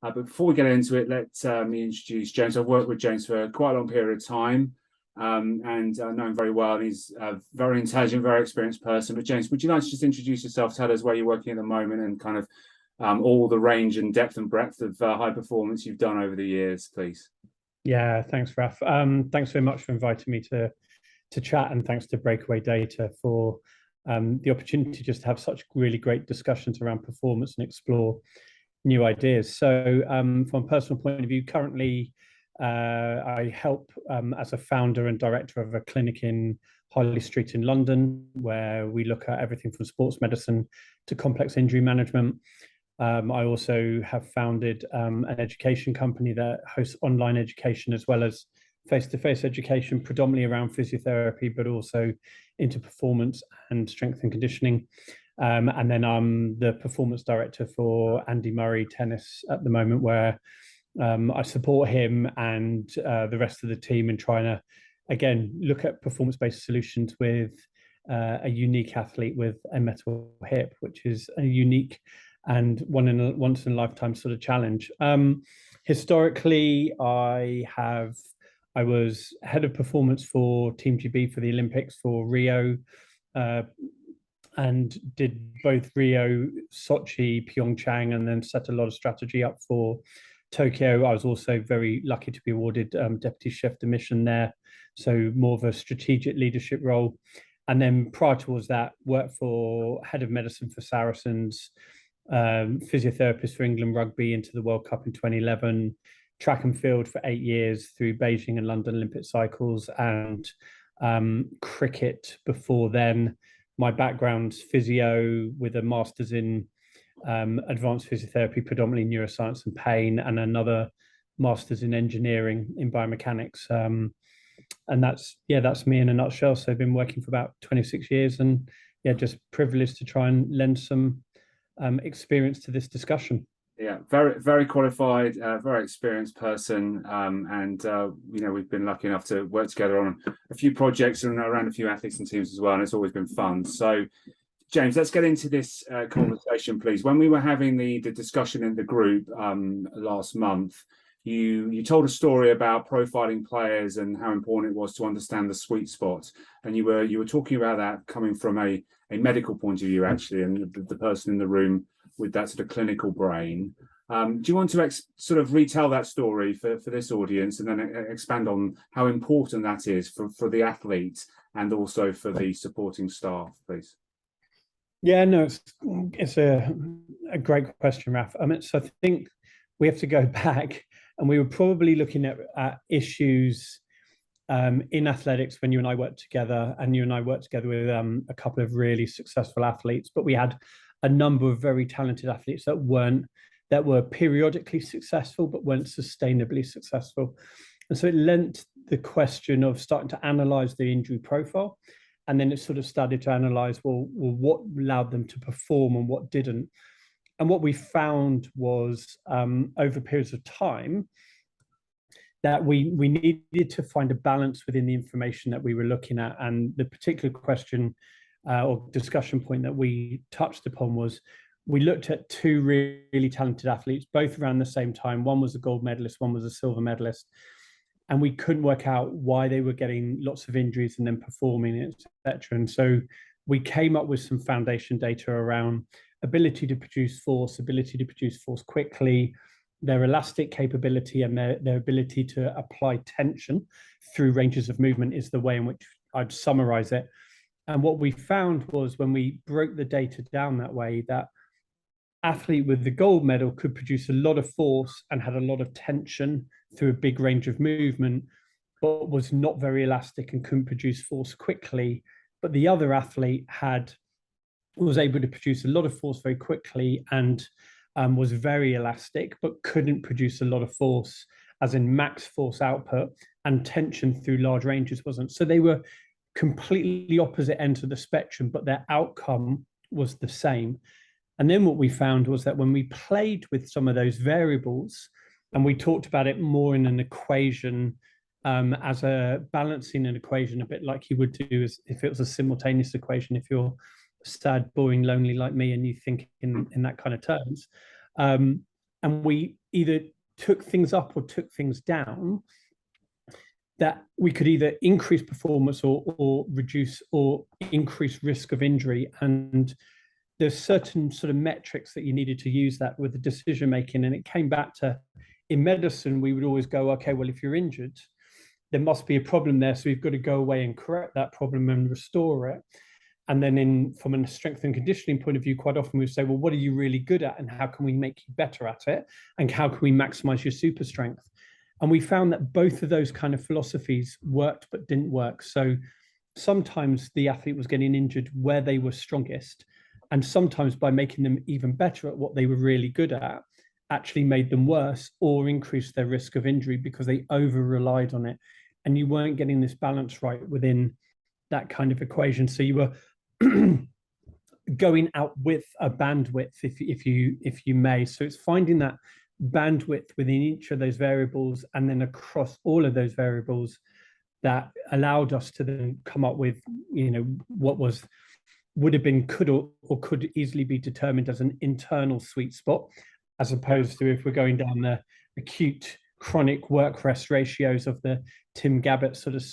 But before we get into it, let me introduce James. I've worked with James for quite a long period of time, and I know him very well. He's a very intelligent, very experienced person. But James, would you like to just introduce yourself, tell us where you're working at the moment, and kind of all the range and depth and breadth of high performance you've done over the years, please? Yeah, thanks, Raph. Thanks very much for inviting me to chat, and thanks to Breakaway Data for the opportunity just to have such really great discussions around performance and explore new ideas. So from a personal point of view, currently I help as a founder and director of a clinic in Harley Street in London, where we look at everything from sports medicine to complex injury management. I also have founded an education company that hosts online education as well as face-to-face education, predominantly around physiotherapy, but also into performance and strength and conditioning. And then I'm the performance director for Andy Murray Tennis at the moment, where I support him and the rest of the team in trying to, again, look at performance-based solutions with a unique athlete with a metal hip, which is a unique and once in a lifetime sort of challenge. Historically, I was head of performance for Team GB for the Olympics for Rio, and did both Rio, Sochi, Pyeongchang, and then set a lot of strategy up for Tokyo. I was also very lucky to be awarded deputy chef de mission there, so more of a strategic leadership role. And then prior towards that, worked for head of medicine for Saracens, physiotherapist for England Rugby into the World Cup in 2011, track and field for 8 years through Beijing and London Olympic cycles, and cricket before then. My background's physio with a master's in advanced physiotherapy, predominantly neuroscience and pain, and another master's in engineering in biomechanics. And that's me in a nutshell. So I've been working for about 26 years, and just privileged to try and lend some experience to this discussion. Yeah, very, very qualified, very experienced person, and we've been lucky enough to work together on a few projects and around a few athletes and teams as well, and it's always been fun. So, James, let's get into this conversation, please. When we were having the discussion in the group last month, you told a story about profiling players and how important it was to understand the sweet spot, and you were talking about that coming from a medical point of view, actually, and the person in the room with that sort of clinical brain. Do you want to sort of retell that story for this audience, and then expand on how important that is for the athlete and also for the supporting staff, please? Yeah, no, it's a great question, Raph. I mean, so I think we have to go back, and we were probably looking at issues in athletics when you and I worked together, and you and I worked together with a couple of really successful athletes, but we had a number of very talented athletes that were periodically successful but weren't sustainably successful. And so it lent the question of starting to analyze the injury profile, and then it sort of started to analyze, well, what allowed them to perform and what didn't. And what we found was over periods of time that we needed to find a balance within the information that we were looking at. And the particular question or discussion point that we touched upon was, we looked at two really talented athletes, both around the same time. One was a gold medalist, one was a silver medalist. And we couldn't work out why they were getting lots of injuries and then performing, etc. And so we came up with some foundation data around ability to produce force quickly, their elastic capability, and their ability to apply tension through ranges of movement is the way in which I'd summarize it. And what we found was, when we broke the data down that way, that athlete with the gold medal could produce a lot of force and had a lot of tension through a big range of movement, but was not very elastic and couldn't produce force quickly. But the other athlete was able to produce a lot of force very quickly and was very elastic, but couldn't produce a lot of force, as in max force output, and tension through large ranges wasn't. So they were completely opposite ends of the spectrum, but their outcome was the same. And then what we found was that when we played with some of those variables, and we talked about it more in an equation, as a balancing an equation, a bit like you would do if it was a simultaneous equation, if you're sad, boring, lonely like me, and you think in that kind of terms. And we either took things up or took things down, that we could either increase performance or reduce or increase risk of injury. And there's certain sort of metrics that you needed to use that with the decision making. And it came back to, in medicine, we would always go, okay, well, if you're injured, there must be a problem there. So we've got to go away and correct that problem and restore it. And then from a strength and conditioning point of view, quite often we say, well, what are you really good at and how can we make you better at it? And how can we maximize your super strength? And we found that both of those kind of philosophies worked but didn't work. So sometimes the athlete was getting injured where they were strongest, and sometimes by making them even better at what they were really good at, actually made them worse or increased their risk of injury because they over relied on it. And you weren't getting this balance right within that kind of equation. So you were going out with a bandwidth, if you may. So it's finding that bandwidth within each of those variables and then across all of those variables that allowed us to then come up with, what would have been could easily be determined as an internal sweet spot, as opposed to if we're going down the acute chronic work rest ratios of the Tim Gabbett sort of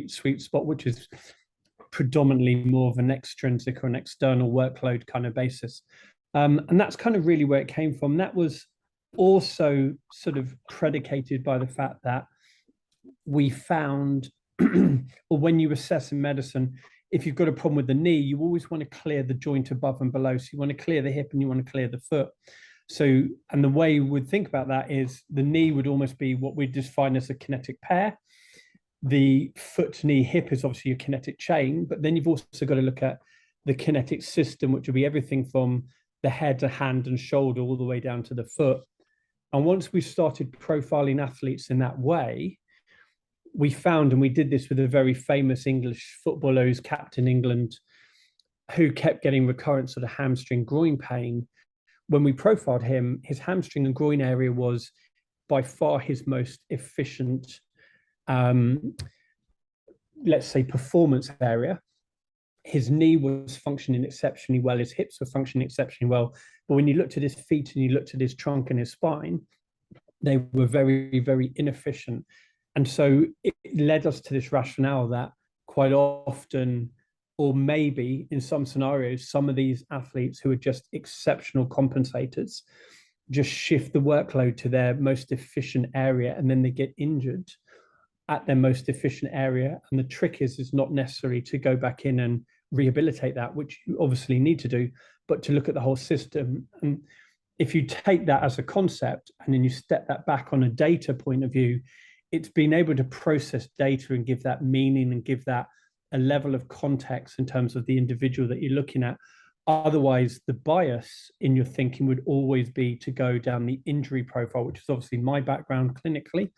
sweet spot, which is predominantly more of an extrinsic or an external workload kind of basis. And that's kind of really where it came from. That was also sort of predicated by the fact that we found, or when you assess in medicine, if you've got a problem with the knee, you always want to clear the joint above and below. So you want to clear the hip and you want to clear the foot. So, and the way we would think about that is the knee would almost be what we define as a kinetic pair. The foot, knee, hip is obviously your kinetic chain, but then you've also got to look at the kinetic system, which will be everything from the head to hand and shoulder all the way down to the foot. And once we started profiling athletes in that way, we found, and we did this with a very famous English footballer who's captain England, who kept getting recurrent sort of hamstring groin pain. When we profiled him, his hamstring and groin area was by far his most efficient, let's say, performance area. His knee was functioning exceptionally well. His hips were functioning exceptionally well. But when you looked at his feet and you looked at his trunk and his spine, they were very, very inefficient. And so it led us to this rationale that quite often, or maybe in some scenarios, some of these athletes who are just exceptional compensators just shift the workload to their most efficient area and then they get injured at their most efficient area. And the trick is not necessarily to go back in and rehabilitate that, which you obviously need to do, but to look at the whole system. And if you take that as a concept and then you step that back on a data point of view, it's being able to process data and give that meaning and give that a level of context in terms of the individual that you're looking at. Otherwise, the bias in your thinking would always be to go down the injury profile, which is obviously my background clinically,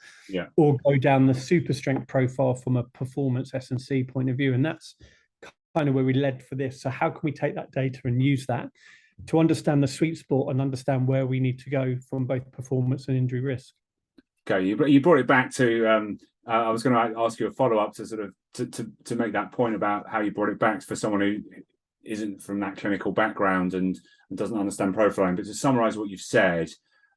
or go down the super strength profile from a performance S&C point of view. And that's kind of where we led for this. So how can we take that data and use that to understand the sweet spot and understand where we need to go from both performance and injury risk? Okay, you brought it back to, I was going to ask you a follow-up to sort of to make that point about how you brought it back for someone who isn't from that clinical background and doesn't understand profiling. But to summarize what you've said,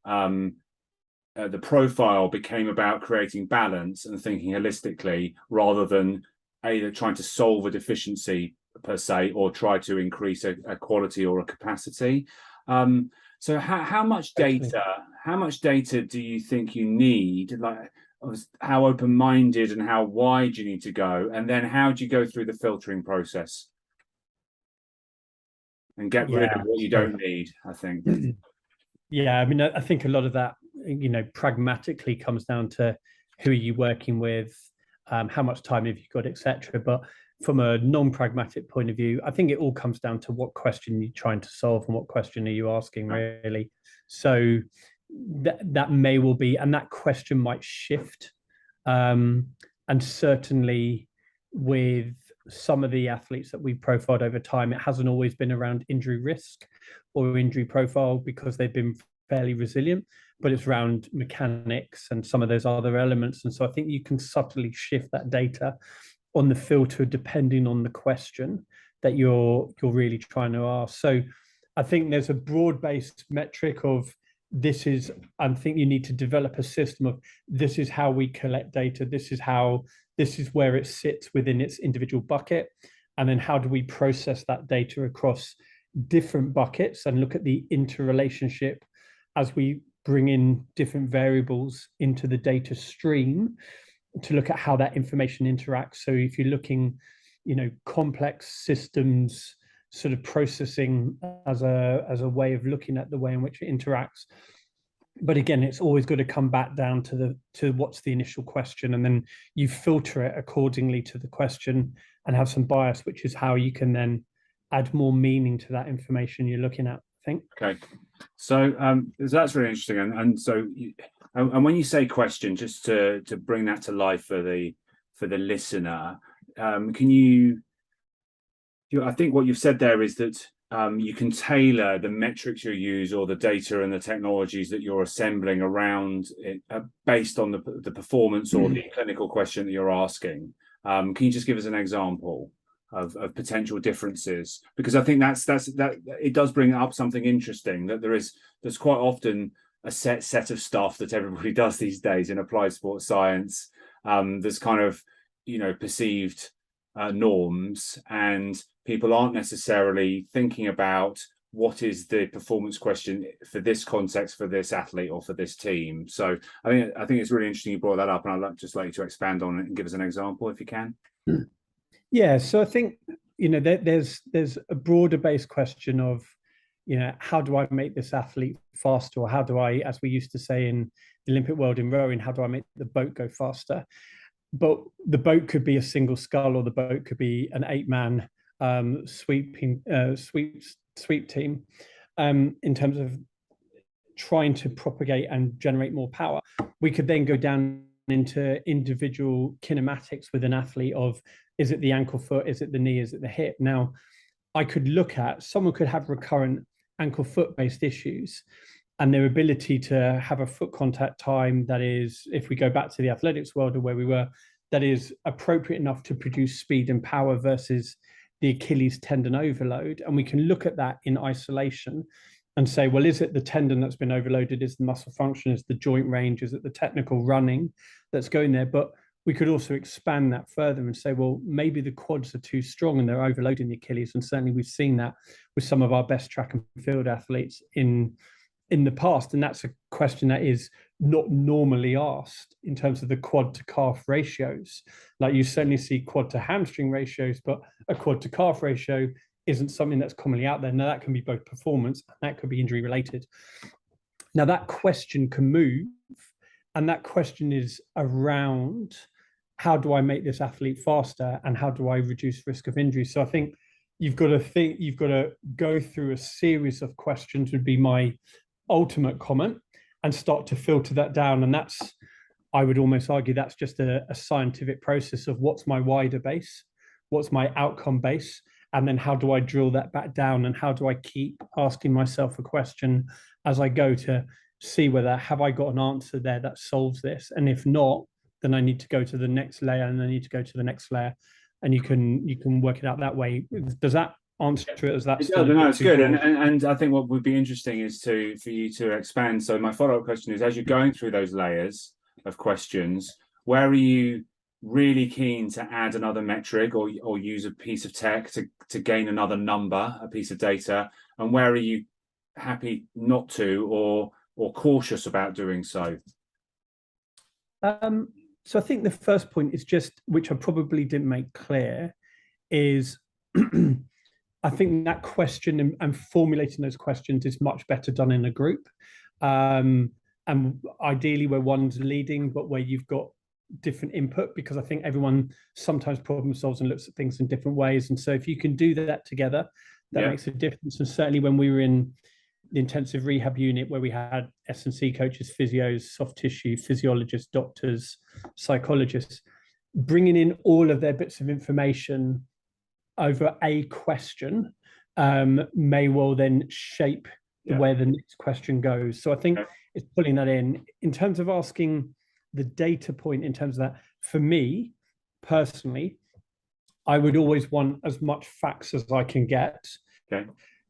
the profile became about creating balance and thinking holistically rather than either trying to solve a deficiency per se or try to increase a quality or a capacity. So how much data do you think you need? Like, how open-minded and how wide you need to go, and then how do you go through the filtering process and get rid of what you don't need? I think. Yeah, I mean, I think a lot of that, pragmatically comes down to who are you working with, how much time have you got, etc. But from a non-pragmatic point of view, I think it all comes down to what question you're trying to solve and what question are you asking, really. So that may well be, and that question might shift. And certainly with some of the athletes that we've profiled over time, it hasn't always been around injury risk or injury profile because they've been fairly resilient, but it's around mechanics and some of those other elements. And so I think you can subtly shift that data on the filter depending on the question that you're really trying to ask. So I think there's a broad-based metric of this is, I think you need to develop a system of, this is how we collect data, this is where it sits within its individual bucket, and then how do we process that data across different buckets and look at the interrelationship as we bring in different variables into the data stream to look at how that information interacts. So if you're looking, complex systems sort of processing as a way of looking at the way in which it interacts. But again, it's always got to come back down to what's the initial question, and then you filter it accordingly to the question and have some bias, which is how you can then add more meaning to that information you're looking at, I think. Okay, so that's really interesting, and so and when you say question, just to bring that to life for the listener, can you? I think what you've said there is that you can tailor the metrics you use or the data and the technologies that you're assembling around it, based on the performance or the clinical question that you're asking. Can you just give us an example of potential differences? Because I think that it does bring up something interesting, that there's quite often a set of stuff that everybody does these days in applied sports science. There's kind of perceived norms, and people aren't necessarily thinking about what is the performance question for this context, for this athlete or for this team. So I think it's really interesting you brought that up, and I'd just like you to expand on it and give us an example if you can. Yeah, so I think there's a broader based question of how do I make this athlete faster, or how do I, as we used to say in the Olympic world in rowing, how do I make the boat go faster? But the boat could be a single scull, or the boat could be an 8-man sweep team, in terms of trying to propagate and generate more power. We could then go down into individual kinematics with an athlete of, is it the ankle foot, is it the knee, is it the hip? Now, I could look at, someone could have recurrent ankle foot based issues, and their ability to have a foot contact time that is, if we go back to the athletics world or where we were, that is appropriate enough to produce speed and power versus the Achilles tendon overload. And we can look at that in isolation and say, well, is it the tendon that's been overloaded? Is the muscle function? Is the joint range? Is it the technical running that's going there? But we could also expand that further and say, well, maybe the quads are too strong and they're overloading the Achilles. And certainly we've seen that with some of our best track and field athletes in the past. And that's a question that is not normally asked in terms of the quad to calf ratios. Like, you certainly see quad to hamstring ratios, but a quad to calf ratio isn't something that's commonly out there. Now, that can be both performance and that could be injury related. Now, that question can move, and that question is around, how do I make this athlete faster and how do I reduce risk of injury? So I think you've got to go through a series of questions, would be my ultimate comment, and start to filter that down. And that's, I would almost argue, that's just a scientific process of what's my wider base, what's my outcome base, and then how do I drill that back down, and how do I keep asking myself a question as I go to see whether, have I got an answer there that solves this? And if not, then I need to go to the next layer, and I need to go to the next layer, and you can work it out that way. Does that answer it? As that's no, it's good. And I think what would be interesting is for you to expand. So my follow-up question is, as you're going through those layers of questions, where are you really keen to add another metric or use a piece of tech to gain another number, a piece of data, and where are you happy not to, or cautious about doing so? So I think the first point is just, which I probably didn't make clear, is I think that question and formulating those questions is much better done in a group. And ideally where one's leading, but where you've got different input, because I think everyone sometimes problem solves and looks at things in different ways. And so if you can do that together, that makes a difference. And certainly when we were in the intensive rehab unit, where we had S&C coaches, physios, soft tissue, physiologists, doctors, psychologists, bringing in all of their bits of information over a question may well then shape where the next question goes. So I think it's pulling that in terms of asking the data point. In terms of that, for me personally, I would always want as much facts as I can get.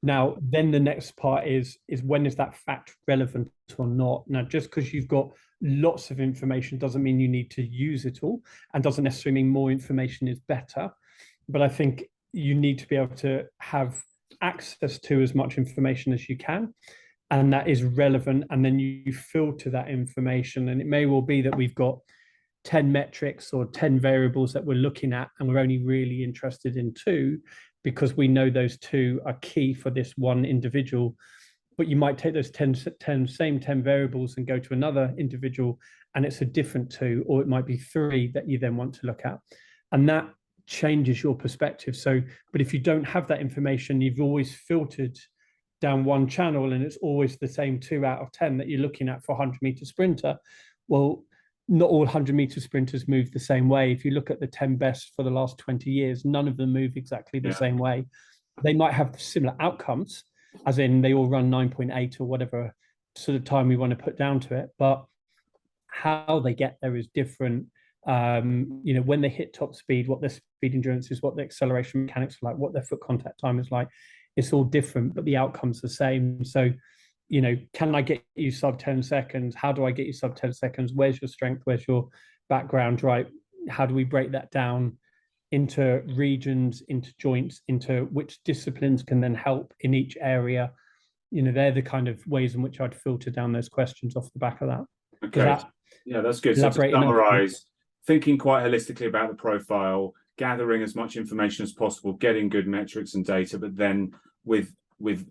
Now, then the next part is when is that fact relevant or not? Now, just because you've got lots of information doesn't mean you need to use it all, and doesn't necessarily mean more information is better. But I think you need to be able to have access to as much information as you can, and that is relevant. And then you filter that information. And it may well be that we've got 10 metrics or 10 variables that we're looking at, and we're only really interested in 2 because we know those 2 are key for this one individual. But you might take those 10 variables and go to another individual, and it's a different 2, or it might be 3 that you then want to look at. And that changes your perspective. So, but if you don't have that information, you've always filtered down one channel, and it's always the same 2 out of 10 that you're looking at for a 100-meter sprinter. Well, not all 100-meter sprinters move the same way. If you look at the 10 best for the last 20 years, none of them move exactly the same way. They might have similar outcomes, as in they all run 9.8 or whatever sort of time we want to put down to it, but how they get there is different. When they hit top speed, what their speed endurance is, what the acceleration mechanics are like, what their foot contact time is like, it's all different, but the outcome's the same. So, can I get you sub 10 seconds? How do I get you sub 10 seconds? Where's your strength? Where's your background, right? How do we break that down into regions, into joints, into which disciplines can then help in each area? They're the kind of ways in which I'd filter down those questions off the back of that. Okay. That's good. So to summarize, thinking quite holistically about the profile, gathering as much information as possible, getting good metrics and data, but then with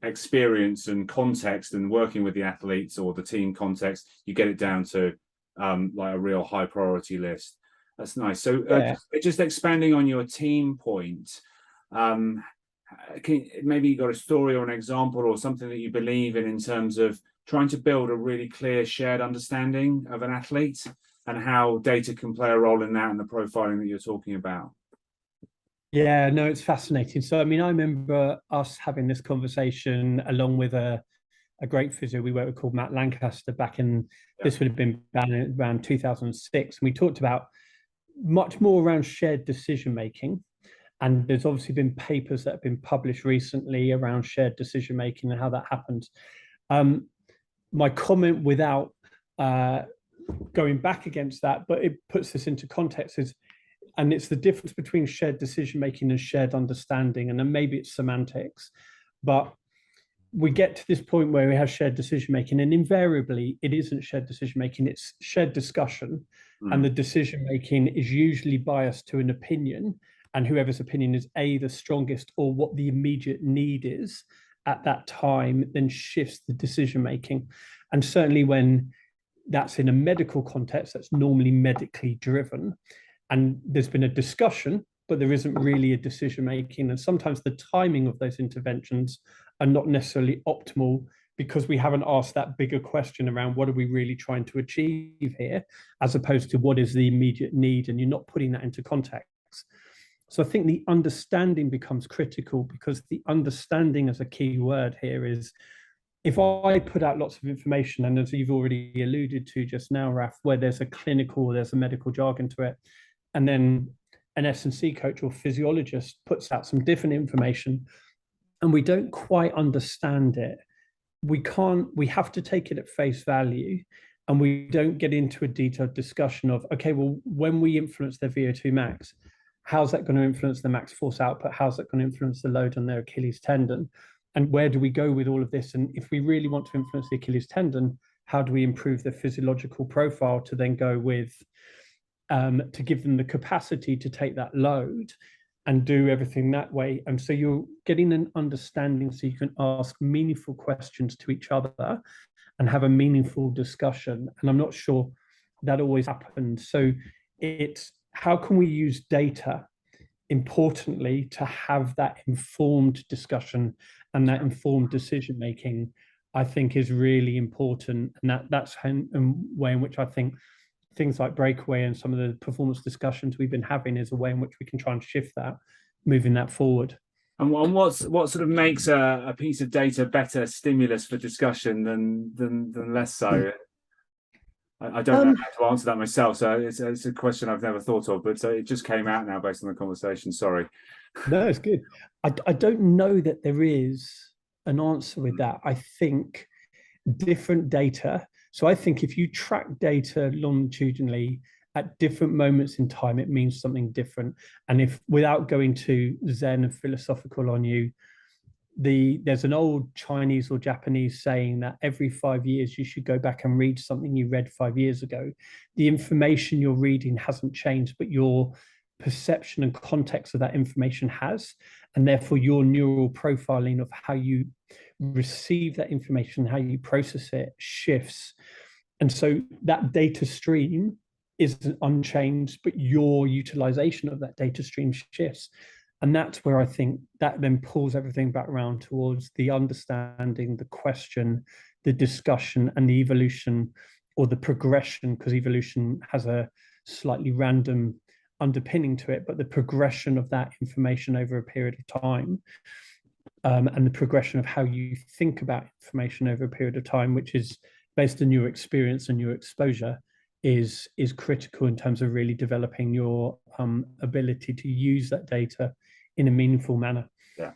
experience and context and working with the athletes or the team context, you get it down to like a real high priority list. That's nice. So just expanding on your team point, maybe you got a story or an example or something that you believe in terms of trying to build a really clear shared understanding of an athlete and how data can play a role in that and the profiling that you're talking about. Yeah, no, it's fascinating. So, I remember us having this conversation along with a great physio we worked with called Matt Lancaster back in, this would have been around 2006. And we talked about much more around shared decision-making. And there's obviously been papers that have been published recently around shared decision-making and how that happens. My comment, without going back against that, but it puts this into context, and it's the difference between shared decision-making and shared understanding. And then maybe it's semantics, but we get to this point where we have shared decision-making, and invariably it isn't shared decision-making, it's shared discussion. And the decision-making is usually biased to an opinion, and whoever's opinion is the strongest or what the immediate need is at that time, then shifts the decision-making. And certainly when that's in a medical context, that's normally medically driven. And there's been a discussion, but there isn't really a decision-making. And sometimes the timing of those interventions are not necessarily optimal because we haven't asked that bigger question around what are we really trying to achieve here, as opposed to what is the immediate need, and you're not putting that into context. So I think the understanding becomes critical, because the understanding as a key word here is, if I put out lots of information, and as you've already alluded to just now, Raf, where there's a clinical, there's a medical jargon to it, and then an S&C coach or physiologist puts out some different information, and we don't quite understand it, we have to take it at face value, and we don't get into a detailed discussion of, okay, well, when we influence their VO2 max, how's that going to influence the max force output? How's that going to influence the load on their Achilles tendon? And where do we go with all of this? And if we really want to influence the Achilles tendon, how do we improve the physiological profile to then go with, to give them the capacity to take that load and do everything that way? And so you're getting an understanding so you can ask meaningful questions to each other and have a meaningful discussion. And I'm not sure that always happens. So it's, how can we use data, importantly, to have that informed discussion and that informed decision making, I think is really important. And that's a way in which I think things like BreakAway and some of the performance discussions we've been having is a way in which we can try and shift that, moving that forward. And what sort of makes a piece of data better stimulus for discussion than less so? I don't know how to answer that myself, so it's a question I've never thought of, but it just came out now based on the conversation. Sorry. No, it's good. I don't know that there is an answer with that. I think different data. So I think if you track data longitudinally at different moments in time, it means something different. And if, without going too zen and philosophical on you, there's an old Chinese or Japanese saying that every 5 years you should go back and read something you read 5 years ago. The information you're reading hasn't changed, but your perception and context of that information has, and therefore your neural profiling of how you receive that information, how you process it, shifts. And so that data stream is unchanged, but your utilization of that data stream shifts. And that's where I think that then pulls everything back around towards the understanding, the question, the discussion, and the evolution or the progression, because evolution has a slightly random underpinning to it, but the progression of that information over a period of time, and the progression of how you think about information over a period of time, which is based on your experience and your exposure, is critical in terms of really developing your ability to use that data in a meaningful manner. Yeah,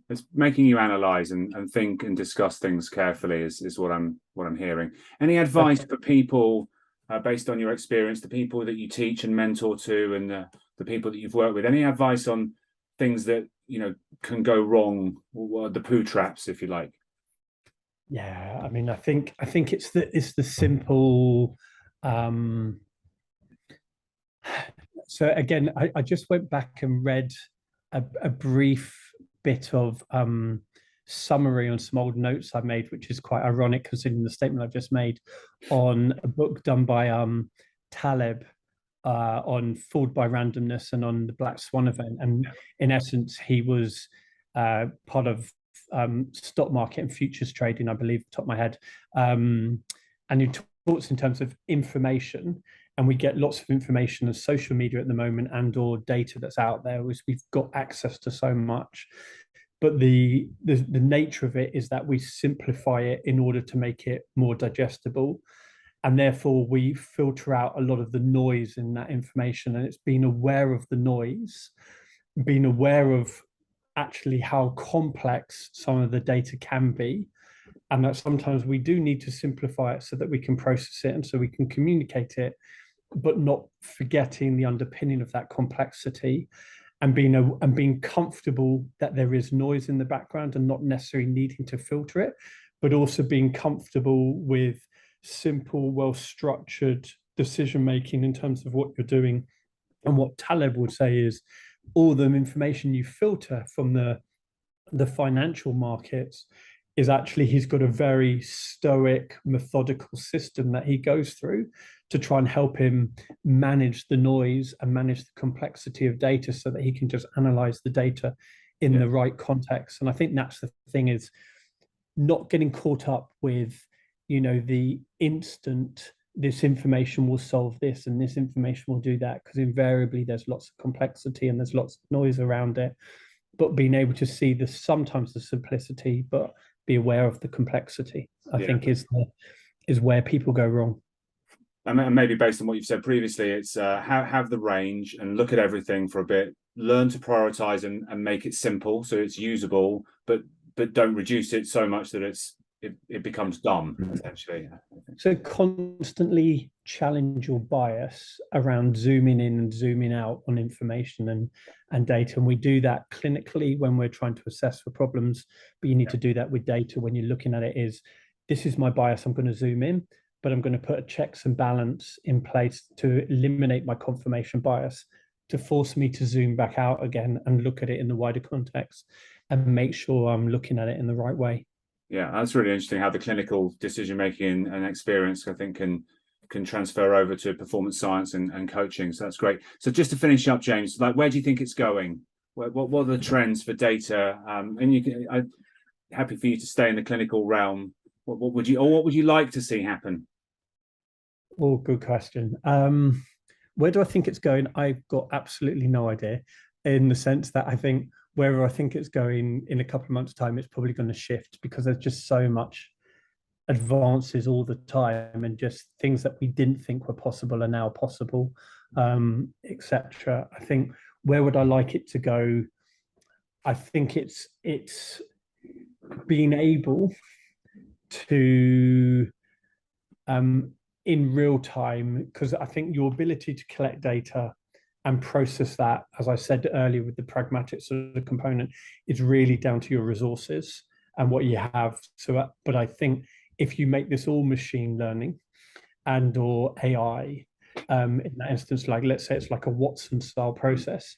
it's making you analyze and think and discuss things carefully is what I'm hearing. Any advice for people based on your experience, the people that you teach and mentor to, and the people that you've worked with? Any advice on things that can go wrong, or the poo traps, if you like? Yeah, I mean, I think it's the simple. So again, I just went back and read a brief bit of summary on some old notes I made, which is quite ironic considering the statement I've just made, on a book done by Taleb on Fooled by Randomness and on the Black Swan event. And in essence, he was part of stock market and futures trading, I believe, top of my head. And he talks in terms of information, and we get lots of information on social media at the moment and or data that's out there, which we've got access to so much. But the nature of it is that we simplify it in order to make it more digestible. And therefore we filter out a lot of the noise in that information. And it's being aware of the noise, being aware of actually how complex some of the data can be, and that sometimes we do need to simplify it so that we can process it and so we can communicate it, but not forgetting the underpinning of that complexity, and being comfortable that there is noise in the background and not necessarily needing to filter it, but also being comfortable with simple, well-structured decision making in terms of what you're doing. And what Taleb would say is all the information you filter from the financial markets is actually, he's got a very stoic, methodical system that he goes through to try and help him manage the noise and manage the complexity of data so that he can just analyze the data in the right context. And I think that's the thing, is not getting caught up with, the instant, this information will solve this and this information will do that, because invariably there's lots of complexity and there's lots of noise around it. But being able to see sometimes the simplicity, but be aware of the complexity, I think is where people go wrong. And maybe based on what you've said previously, it's have the range and look at everything for a bit, learn to prioritize and make it simple so it's usable, but don't reduce it so much that it becomes dumb, essentially. So constantly challenge your bias around zooming in and zooming out on information and data. And we do that clinically when we're trying to assess for problems, but you need to do that with data when you're looking at it. This is my bias, I'm going to zoom in, but I'm going to put a checks and balance in place to eliminate my confirmation bias, to force me to zoom back out again and look at it in the wider context and make sure I'm looking at it in the right way. Yeah, that's really interesting how the clinical decision-making and experience, I think, can transfer over to performance science and coaching. So that's great. So just to finish up, James, where do you think it's going? What are the trends for data? And I'm happy for you to stay in the clinical realm. What would you like to see happen? Oh, good question. Where do I think it's going? I've got absolutely no idea, in the sense that I think wherever I think it's going in a couple of months' time, it's probably going to shift, because there's just so much advances all the time, and just things that we didn't think were possible are now possible, etc. I think, where would I like it to go? I think it's being able to in real time, because I think your ability to collect data and process that, as I said earlier, with the pragmatic sort of component, is really down to your resources and what you have. So, but I think if you make this all machine learning and or AI, in that instance, like let's say it's like a Watson style process,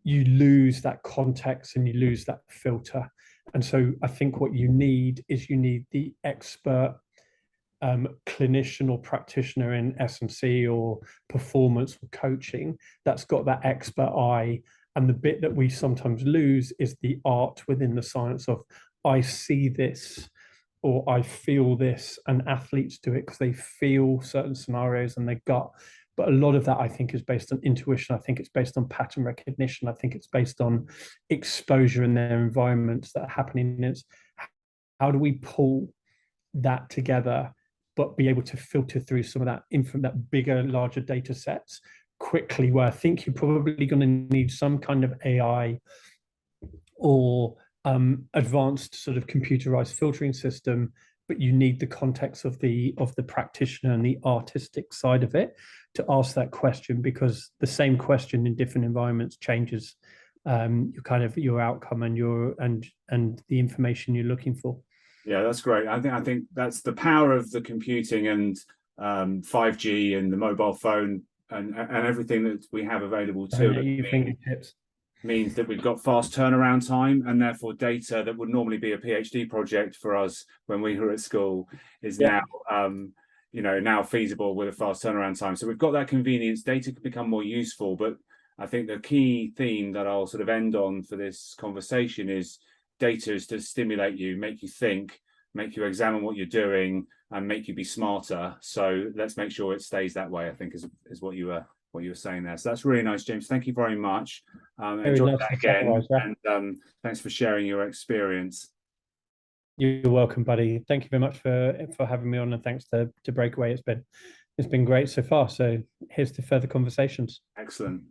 you lose that context and you lose that filter. And so I think what you need is you need the expert clinician or practitioner in S&C or performance or coaching that's got that expert eye. And the bit that we sometimes lose is the art within the science of, I see this or I feel this, and athletes do it because they feel certain scenarios and they gut. But a lot of that, I think, is based on intuition. I think it's based on pattern recognition. I think it's based on exposure in their environments that are happening. It's how do we pull that together, but be able to filter through some of that from that bigger, larger data sets quickly, where I think you're probably going to need some kind of AI or advanced sort of computerized filtering system, but you need the context of the practitioner and the artistic side of it to ask that question, because the same question in different environments changes your kind of your outcome and your and the information you're looking for. Yeah, that's great. I think that's the power of the computing and 5G and the mobile phone and everything that we have available to us means that we've got fast turnaround time, and therefore data that would normally be a PhD project for us when we were at school is now now feasible with a fast turnaround time. So we've got that convenience. Data can become more useful, but I think the key theme that I'll sort of end on for this conversation is data is to stimulate you, make you think, make you examine what you're doing, and make you be smarter. So let's make sure it stays that way, I think is what you were saying there. So that's really nice, James. Thank you very much. Enjoy that again. And thanks for sharing your experience. You're welcome, buddy. Thank you very much for having me on, and thanks to BreakAway. It's been great so far. So here's to further conversations. Excellent.